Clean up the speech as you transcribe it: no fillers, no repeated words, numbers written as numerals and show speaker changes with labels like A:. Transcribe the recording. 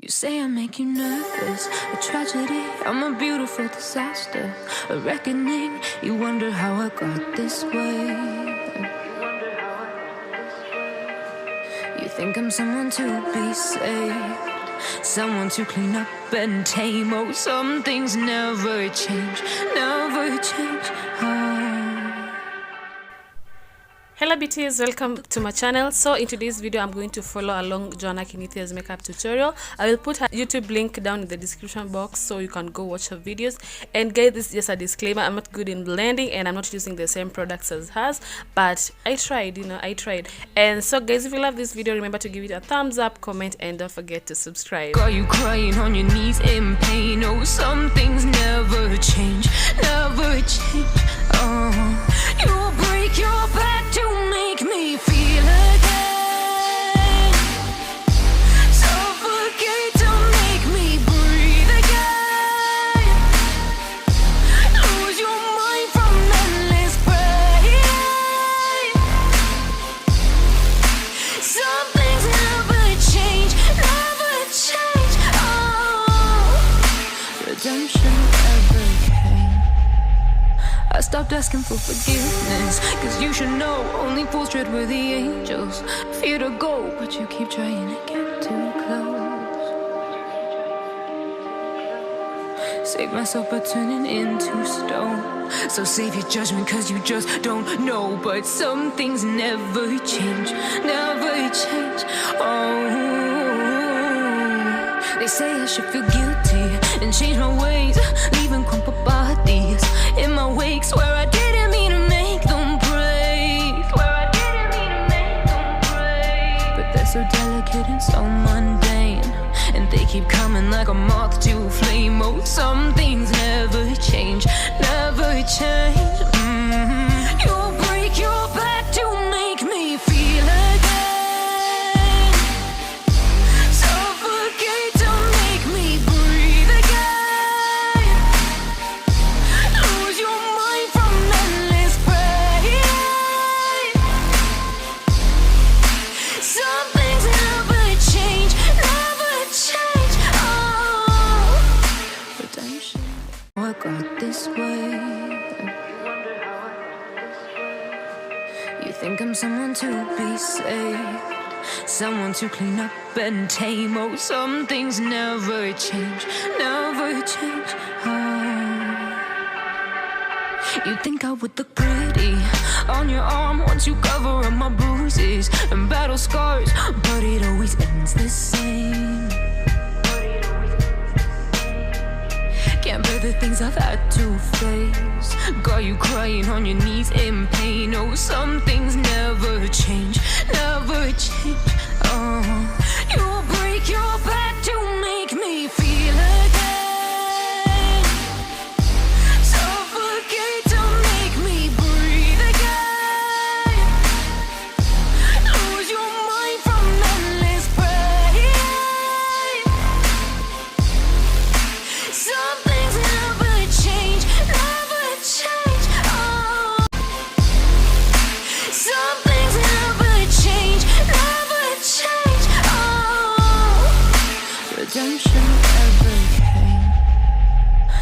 A: You say I make you nervous, a tragedy, I'm a beautiful disaster, a reckoning, you wonder how I got this way. You think I'm someone to be saved, someone to clean up and tame. Oh, some things never change, never change.
B: Hello BTs, welcome to my channel. So in today's video I'm going to follow along Joanna Kinuthia's makeup tutorial. I will put her YouTube link down in the description box so you can go watch her videos. And guys, this is just a disclaimer, I'm not good in blending and I'm not using the same products as hers, but I tried, I tried. And so guys, if you love this video, remember to give it a thumbs up, comment, and don't forget to subscribe.
A: Are you crying on your knees in pain? Oh, some things never change, never change. Oh, you'll break your back to make me feel again, suffocate to make me breathe again, lose your mind from endless pain. Some things never change, oh, redemption ever came. I stopped asking for forgiveness, cause you should know only fools tread where the angels fear to go, but you keep trying to get too close. Save myself by turning into stone, so save your judgment cause you just don't know. But some things never change, never change. Oh, they say I should feel guilty and change my ways, leaving crumpled bodies in my wake. Swear I didn't mean to make them break, but they're so delicate and so mundane, and they keep coming like a moth to a flame. Oh, some things never change, never change. You'll break your back to make me feel again, suffocate to make me breathe again, lose your mind from endless pain. Some things never change, oh, redemption. I got this way. You think I'm someone to be saved, someone to clean up and tame. Oh, some things never change, never change. Oh, you think I would look pretty on your arm once you cover up my bruises and battle scars, but it always ends the same. Can't bear the things I've had to face, got you crying on your knees in pain. Oh, some things never change, never